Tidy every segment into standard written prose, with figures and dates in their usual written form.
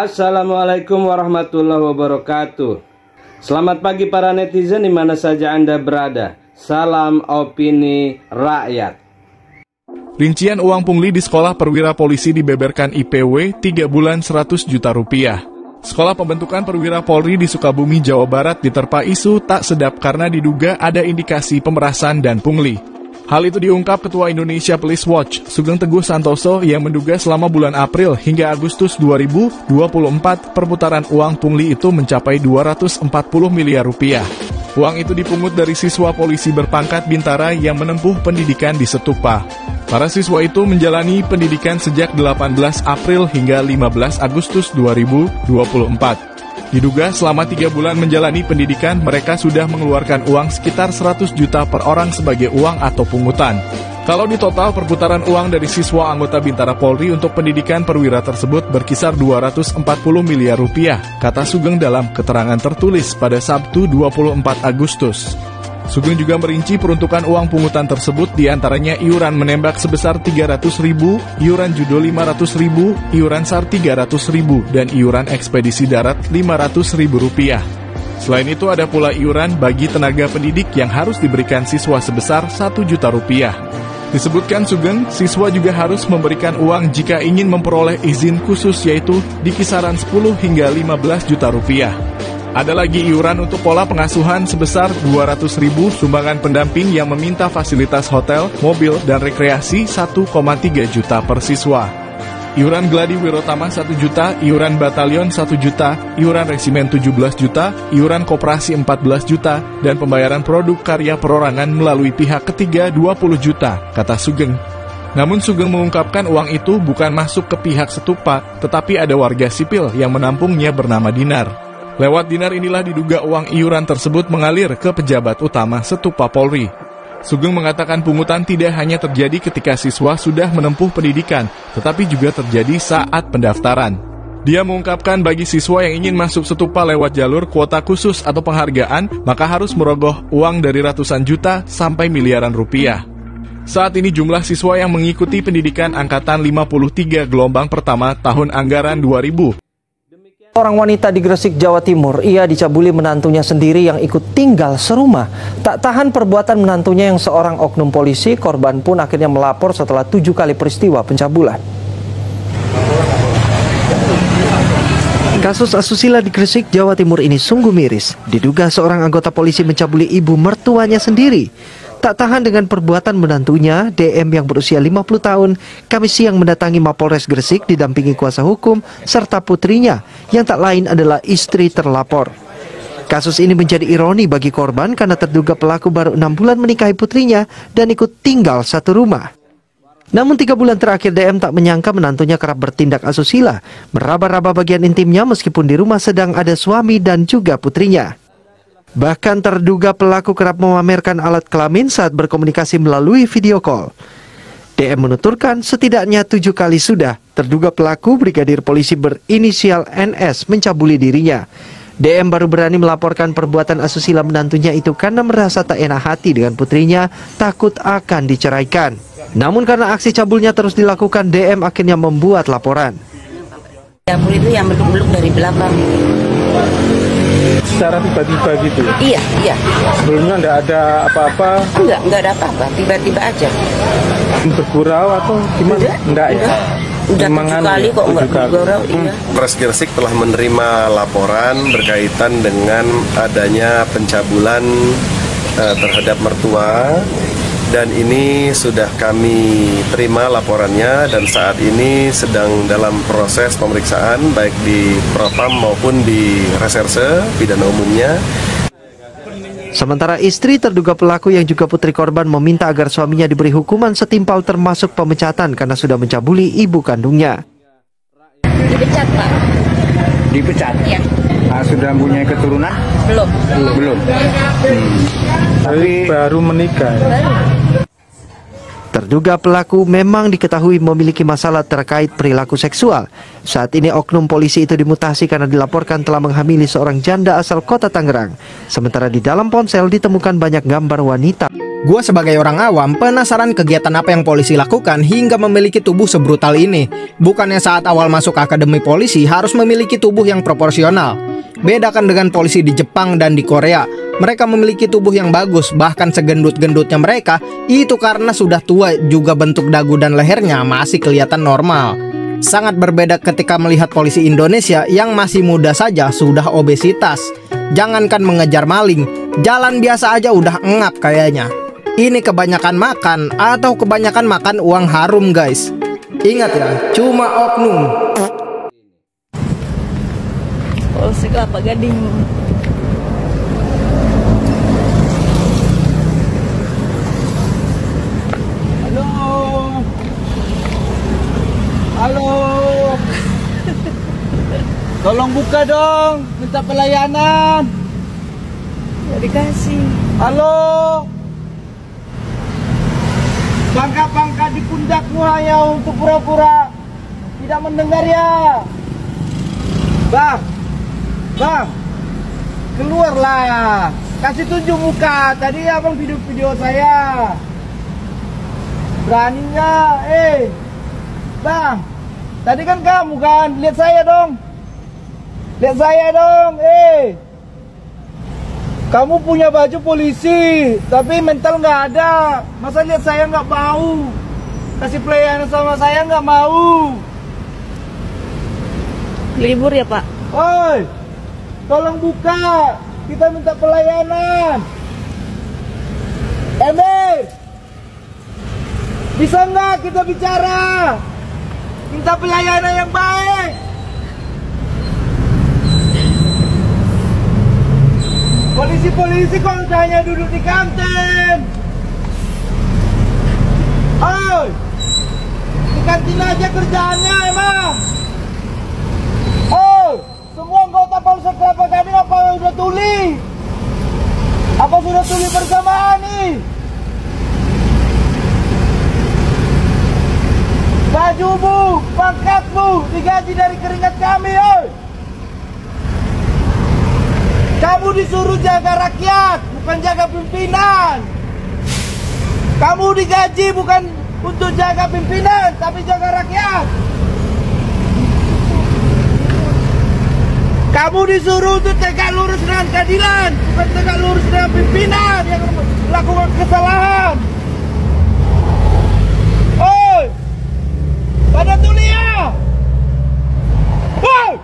Assalamualaikum warahmatullahi wabarakatuh. Selamat pagi para netizen di mana saja Anda berada. Salam opini rakyat. Rincian uang pungli di sekolah perwira polisi dibeberkan IPW 3 bulan 100 juta rupiah. Sekolah pembentukan perwira Polri di Sukabumi, Jawa Barat diterpa isu tak sedap karena diduga ada indikasi pemerasan dan pungli. Hal itu diungkap Ketua Indonesia Police Watch, Sugeng Teguh Santoso, yang menduga selama bulan April hingga Agustus 2024 perputaran uang pungli itu mencapai 240 miliar rupiah. Uang itu dipungut dari siswa polisi berpangkat bintara yang menempuh pendidikan di Setupa. Para siswa itu menjalani pendidikan sejak 18 April hingga 15 Agustus 2024. Diduga selama 3 bulan menjalani pendidikan, mereka sudah mengeluarkan uang sekitar 100 juta per orang sebagai uang atau pungutan. Kalau di total, perputaran uang dari siswa anggota Bintara Polri untuk pendidikan perwira tersebut berkisar 240 miliar rupiah, kata Sugeng dalam keterangan tertulis pada Sabtu 24 Agustus. Sugeng juga merinci peruntukan uang pungutan tersebut diantaranya iuran menembak sebesar 300.000, iuran judo 500.000, iuran SAR 300.000, dan iuran ekspedisi darat 500.000 rupiah. Selain itu ada pula iuran bagi tenaga pendidik yang harus diberikan siswa sebesar 1 juta rupiah. Disebutkan Sugeng, siswa juga harus memberikan uang jika ingin memperoleh izin khusus yaitu di kisaran 10 hingga 15 juta rupiah. Ada lagi iuran untuk pola pengasuhan sebesar 200.000, sumbangan pendamping yang meminta fasilitas hotel, mobil, dan rekreasi 1,3 juta per siswa. Iuran Gladi Wirotama 1 juta, iuran Batalion 1 juta, iuran Resimen 17 juta, iuran Koperasi 14 juta, dan pembayaran produk karya perorangan melalui pihak ketiga 20 juta, kata Sugeng. Namun Sugeng mengungkapkan uang itu bukan masuk ke pihak Setupa, tetapi ada warga sipil yang menampungnya bernama Dinar. Lewat Dinar inilah diduga uang iuran tersebut mengalir ke pejabat utama Setupa Polri. Sugeng mengatakan pungutan tidak hanya terjadi ketika siswa sudah menempuh pendidikan, tetapi juga terjadi saat pendaftaran. Dia mengungkapkan bagi siswa yang ingin masuk Setupa lewat jalur kuota khusus atau penghargaan, maka harus merogoh uang dari ratusan juta sampai miliaran rupiah. Saat ini jumlah siswa yang mengikuti pendidikan angkatan 53 gelombang pertama tahun anggaran 2000. Seorang wanita di Gresik, Jawa Timur, ia dicabuli menantunya sendiri yang ikut tinggal serumah. Tak tahan perbuatan menantunya yang seorang oknum polisi, korban pun akhirnya melapor setelah 7 kali peristiwa pencabulan. Kasus asusila di Gresik, Jawa Timur ini sungguh miris. Diduga seorang anggota polisi mencabuli ibu mertuanya sendiri. Tak tahan dengan perbuatan menantunya, DM yang berusia 50 tahun, Kamis siang mendatangi Mapolres Gresik didampingi kuasa hukum serta putrinya yang tak lain adalah istri terlapor. Kasus ini menjadi ironi bagi korban karena terduga pelaku baru 6 bulan menikahi putrinya dan ikut tinggal satu rumah. Namun 3 bulan terakhir DM tak menyangka menantunya kerap bertindak asusila, meraba-raba bagian intimnya meskipun di rumah sedang ada suami dan juga putrinya. Bahkan terduga pelaku kerap memamerkan alat kelamin saat berkomunikasi melalui video call. DM menuturkan setidaknya 7 kali sudah terduga pelaku Brigadir Polisi berinisial NS mencabuli dirinya. DM baru berani melaporkan perbuatan asusila menantunya itu karena merasa tak enak hati dengan putrinya, takut akan diceraikan. Namun karena aksi cabulnya terus dilakukan, DM akhirnya membuat laporan. Cabul itu yang meluk-meluk dari belakang. Secara tiba-tiba gitu? Iya. Sebelumnya enggak ada apa-apa? Enggak ada apa-apa, tiba-tiba aja. Bergurau atau gimana? Enggak ya? Udah 7 kali kok enggak bergurau, iya. Polres Gresik telah menerima laporan berkaitan dengan adanya pencabulan terhadap mertua. Dan ini sudah kami terima laporannya dan saat ini sedang dalam proses pemeriksaan baik di Propam maupun di Reserse Pidana Umumnya. Sementara istri terduga pelaku yang juga putri korban meminta agar suaminya diberi hukuman setimpal termasuk pemecatan karena sudah mencabuli ibu kandungnya. Dipecat, Pak. Dipecat? Iya. Sudah mempunyai keturunan? Belum. Tapi baru menikah. Terduga pelaku memang diketahui memiliki masalah terkait perilaku seksual. Saat ini oknum polisi itu dimutasi karena dilaporkan telah menghamili seorang janda asal kota Tangerang. Sementara di dalam ponsel ditemukan banyak gambar wanita. Gua sebagai orang awam penasaran kegiatan apa yang polisi lakukan hingga memiliki tubuh sebrutal ini. Bukannya saat awal masuk akademi polisi harus memiliki tubuh yang proporsional. Bedakan dengan polisi di Jepang dan di Korea. Mereka memiliki tubuh yang bagus, bahkan segendut-gendutnya mereka itu karena sudah tua, juga bentuk dagu dan lehernya masih kelihatan normal. Sangat berbeda ketika melihat polisi Indonesia yang masih muda saja sudah obesitas. Jangankan mengejar maling, jalan biasa aja udah engap kayaknya. Ini kebanyakan makan atau kebanyakan makan uang harum, guys. Ingat ya, cuma oknum. Polsek Kelapa Gading. Halo. Halo. Tolong buka dong, minta pelayanan. Ya dikasih. Halo. Pangkat-pangkat di pundakmu hanya untuk pura-pura tidak mendengar ya. Bang, bang, keluarlah. Kasih tunjuk muka. Tadi abang video saya. Berani nggak? Bang, tadi kan kamu kan. Lihat saya dong. Lihat saya dong. Kamu punya baju polisi, tapi mental nggak ada. Masa lihat saya nggak mau? Kasih pelayanan sama saya nggak mau? Libur ya Pak? Oi, tolong buka. Kita minta pelayanan. Emir, bisa nggak kita bicara? Minta pelayanan yang baik. Polisi-polisi kok hanya duduk di kantin. Oi, di kantin aja kerjaannya emang. Oh, semua anggota Polsek Kelapa Gading apa sudah tuli? Apa sudah tuli bersamaan nih? Bajumu, pangkatmu digaji dari keringat kami, oi. Kamu disuruh jaga rakyat, bukan jaga pimpinan. Kamu digaji bukan untuk jaga pimpinan, tapi jaga rakyat. Kamu disuruh untuk tegak lurus dengan keadilan, bukan tegak lurus dengan pimpinan yang melakukan kesalahan. Oi, pada tulia. Oi.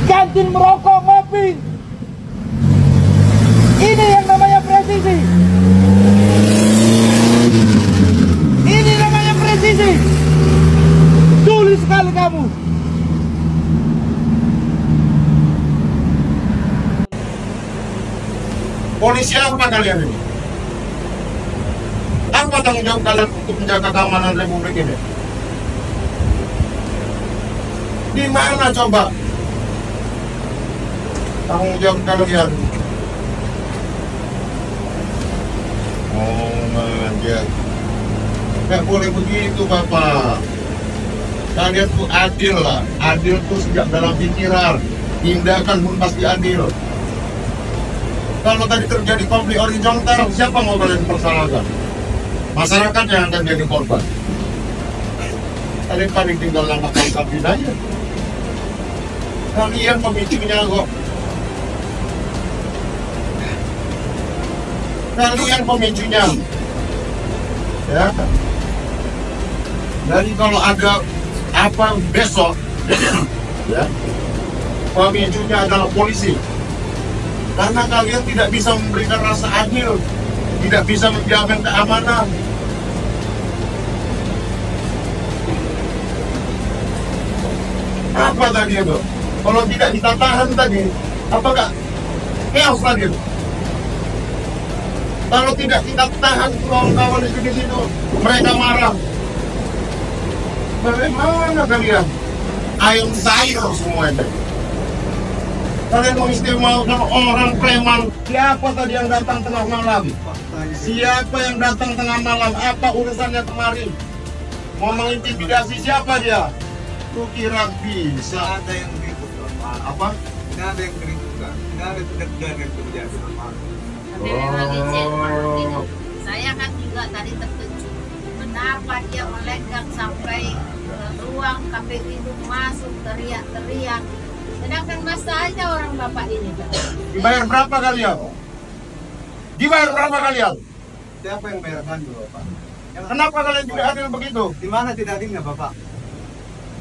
Kantin merokok, ngopi. Ini yang namanya presisi. Ini namanya presisi. Tulis sekali kamu. Polisi apa kalian ini? Apa tanggung jawab kalian untuk menjaga keamanan Republik ini? Di mana coba tanggung jawab kalian? Oh, manja. Nggak boleh begitu, Bapak. Kalian tuh adil lah. Adil tuh sejak dalam pikiran. Tindakan pun pasti adil. Kalau tadi terjadi konflik horizontal, siapa mau kalian persalahkan? Masyarakat yang akan jadi korban. Kalian paling tinggal langkah-langkah aja. Kalian pemicunya kok. Kalian pemicunya, ya. Jadi kalau ada apa besok, ya, pemicunya adalah polisi. Karena kalian tidak bisa memberikan rasa adil, tidak bisa menjamin keamanan. Apa tadi itu? Kalau tidak ditahan tadi, apakah chaos tadi itu? Kalau tidak kita tahan kawan-kawan di situ, mereka marah. Bagaimana kalian? Ayam sayur semuanya. Kalian mengistimewakan orang preman. Siapa tadi yang datang tengah malam? Siapa yang datang tengah malam? Apa urusannya kemari? Mau mengintimidasi siapa dia? Lu kira bisa? Ada yang ribut normal. Apa? Nggak ada yang keributan. Nggak ada pekerjaan yang terjadi normal. Tapi memang izin, Pak. Saya kan juga tadi terkejut. Kenapa dia melenggang sampai ruang KPU itu masuk teriak-teriak. Sedangkan masa aja orang bapak ini. Dibayar berapa kalian? Dibayar berapa kalian? Siapa yang bayar kami, Bapak? Kenapa kalian tidak adil begitu? Di mana tidak adilnya, Bapak?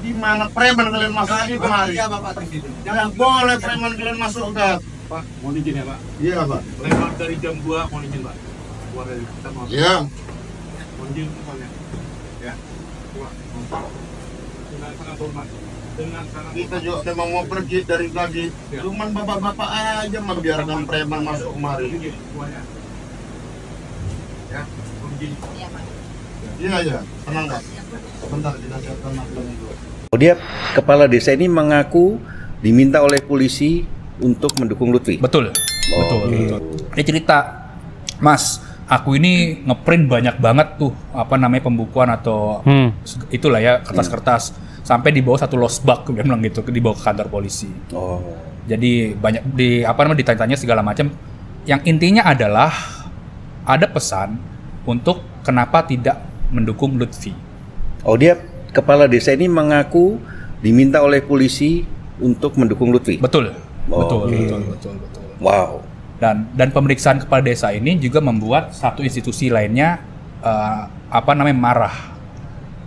Di mana preman kalian masuk di kemari? Iya, Bapak, di situ. Jangan boleh preman kalian masuk ke. Pak, mau izin ya, Pak? Iya, Pak. Lewat dari jam 2, mau izin, Pak? Keluar dari kita mau. Iya. Mau izin semuanya. Ya. Keluar. Dengan sangat hormat. Dengan sangat Kita juga memang mau pergi dari tadi. Cuman bapak-bapak aja membiarkan preman masuk kemari. semuanya. Ya, mau izin. Iya, Pak. Iya, iya. Tenang, Pak. Sebentar, kita siapkan maklum dulu. Dia kepala desa ini mengaku diminta oleh polisi untuk mendukung Lutfi. Betul. Betul. Dia cerita, Mas, aku ini ngeprint banyak banget tuh apa namanya pembukuan atau itulah ya kertas-kertas sampai dibawa satu losbak, dia bilang gitu, dibawa ke kantor polisi. Jadi banyak ditanya-tanya segala macam. Yang intinya adalah ada pesan untuk kenapa tidak mendukung Lutfi. Dia kepala desa ini mengaku diminta oleh polisi untuk mendukung Lutfi. Betul. Betul. Wow. Dan pemeriksaan kepala desa ini juga membuat satu institusi lainnya marah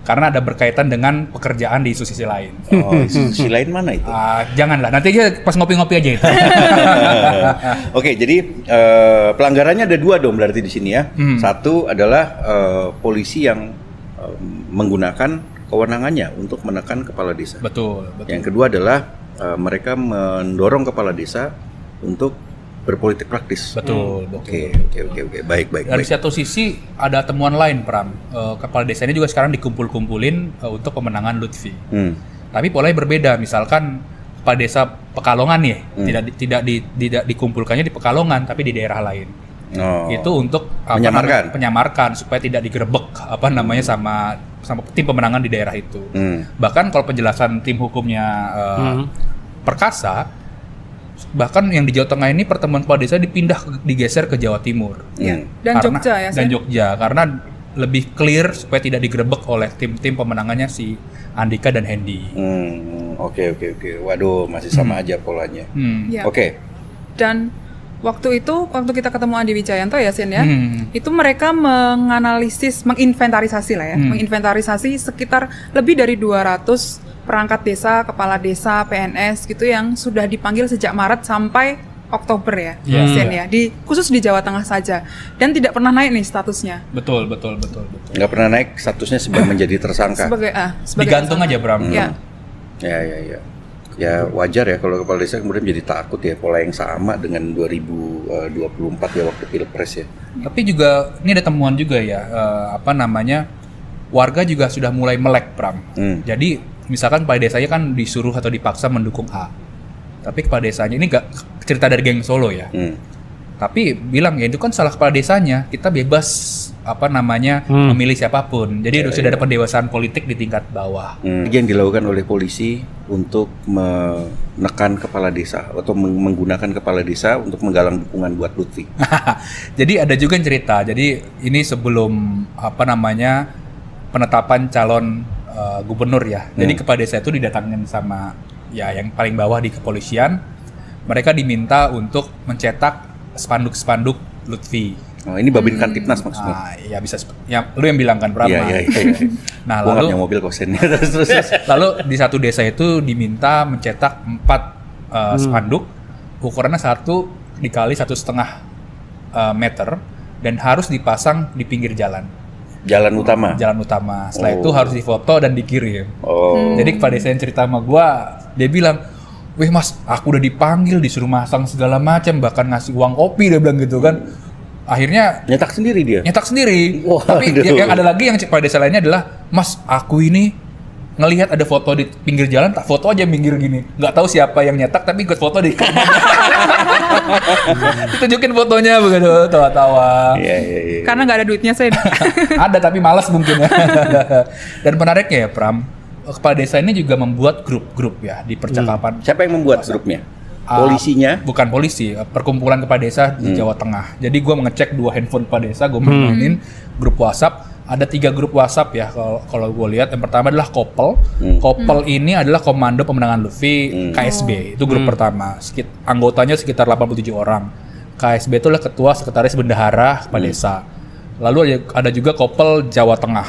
karena ada berkaitan dengan pekerjaan di institusi lain. Institusi lain mana itu? Janganlah, nanti aja pas ngopi-ngopi aja itu. Oke, jadi pelanggarannya ada dua dong berarti di sini ya. Satu adalah polisi yang menggunakan kewenangannya untuk menekan kepala desa. Betul. Yang kedua adalah mereka mendorong kepala desa untuk berpolitik praktis. Betul. Oke. Baik. Dari satu sisi ada temuan lain, Pram. Kepala desa ini juga sekarang dikumpul-kumpulin untuk pemenangan Lutfi. Tapi polanya berbeda. Misalkan kepala desa Pekalongan nih, tidak dikumpulkannya di Pekalongan, tapi di daerah lain. Itu untuk menyamarkan supaya tidak digerebek sama tim pemenangan di daerah itu. Bahkan kalau penjelasan tim hukumnya Perkasa, bahkan yang di Jawa Tengah ini pertemuan kepala desa digeser ke Jawa Timur. Dan Jogja ya. Dan Jogja karena lebih clear supaya tidak digerebek oleh tim pemenangannya si Andika dan Hendy. Oke. Waduh, masih sama aja polanya. Oke. Dan waktu kita ketemu Andi Wijayanto ya, Sin ya, itu mereka menginventarisasi menginventarisasi sekitar lebih dari 200 perangkat desa, kepala desa, PNS gitu yang sudah dipanggil sejak Maret sampai Oktober ya, Sin ya, khusus di Jawa Tengah saja, dan tidak pernah naik nih statusnya. Betul. Nggak pernah naik statusnya sebelum menjadi tersangka. Sebagai digantung tersangka. aja, Bram. Ya. Ya wajar ya kalau kepala desa kemudian jadi takut ya, pola yang sama dengan 2024 ya waktu Pilpres ya. Tapi juga ini ada temuan juga ya, warga juga sudah mulai melek, Pram. Jadi misalkan kepala desanya kan disuruh atau dipaksa mendukung A, tapi kepala desanya ini gak cerita dari geng Solo ya, tapi bilang ya itu kan salah kepala desanya, kita bebas memilih siapapun. Jadi sudah ada pendewasaan politik di tingkat bawah. Yang dilakukan oleh polisi untuk menekan kepala desa atau menggunakan kepala desa untuk menggalang dukungan buat Lutfi. Jadi ada juga yang cerita. Jadi ini sebelum penetapan calon gubernur ya. Jadi kepala desa itu didatangin sama ya yang paling bawah di kepolisian. Mereka diminta untuk mencetak spanduk-spanduk Lutfi. Ini Babin Kantipnas maksudnya. Ya bisa. Ya lu yang bilang kan, Pram. Iya. Nah, gua nggak punya mobil kosennya. terus. Lalu di satu desa itu diminta mencetak 4 spanduk, ukurannya 1 dikali 1,5 meter dan harus dipasang di pinggir jalan. Jalan utama. Setelah itu harus difoto dan dikirim. Jadi kepala desa yang cerita sama gua, dia bilang, "Weh Mas, aku udah dipanggil, disuruh masang segala macam, bahkan ngasih uang kopi," dia bilang gitu kan. Akhirnya nyetak sendiri dia. Tapi yang ada lagi yang kepala desa lainnya adalah, "Mas, aku ini ngelihat ada foto di pinggir jalan, tak foto aja minggir gini. Nggak tahu siapa yang nyetak, tapi ikut foto di." Tunjukin fotonya begitu, tawa-tawa. Iya. Karena nggak ada duitnya saya. Ada tapi malas mungkin ya. Dan menariknya ya Pram, kepala desa ini juga membuat grup-grup ya di percakapan. Siapa yang membuat grupnya? Polisinya? Bukan polisi, perkumpulan kepala desa di Jawa Tengah. Jadi gue mengecek 2 handphone kepala desa, gue mainin grup WhatsApp. Ada 3 grup WhatsApp ya kalau gue lihat. Yang pertama adalah Kopel. Kopel ini adalah Komando Pemenangan Lutfi KSB. Itu grup pertama. Anggotanya sekitar 87 orang. KSB itu adalah Ketua Sekretaris Bendahara Kepala Desa. Lalu ada juga Kopel Jawa Tengah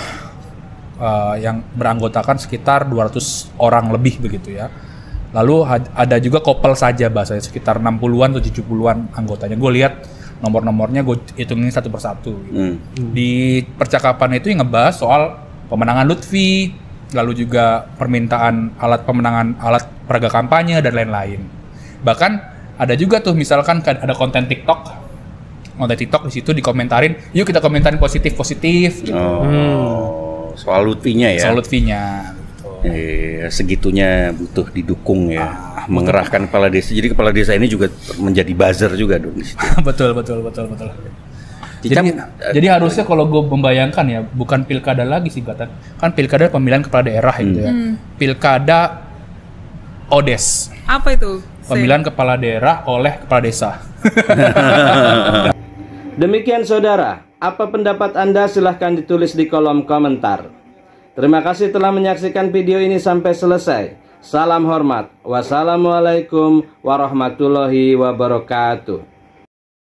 yang beranggotakan sekitar 200 orang lebih begitu ya. Lalu ada juga Kopel saja bahasanya sekitar 60-an atau 70-an anggotanya. Gue lihat nomor-nomornya, gue hitungin satu persatu. Gitu. Di percakapan itu yang ngebahas soal pemenangan Lutfi, lalu juga permintaan alat peraga kampanye dan lain-lain. Bahkan ada juga tuh misalkan ada konten TikTok di situ dikomentarin, yuk kita komentarin positif. Gitu. Soal Lutfinya ya. Soal Lutfinya. Segitunya butuh didukung ya. Mengerahkan kepala desa. Jadi kepala desa ini juga menjadi buzzer juga dong di situ. betul. Jadi harusnya kalau gue membayangkan ya, bukan pilkada lagi sih kan pilkada pemilihan kepala daerah gitu ya. Pilkada ODES. Apa itu? Pemilihan kepala daerah oleh kepala desa. Demikian saudara, apa pendapat Anda silahkan ditulis di kolom komentar. Terima kasih telah menyaksikan video ini sampai selesai. Salam hormat. Wassalamualaikum warahmatullahi wabarakatuh.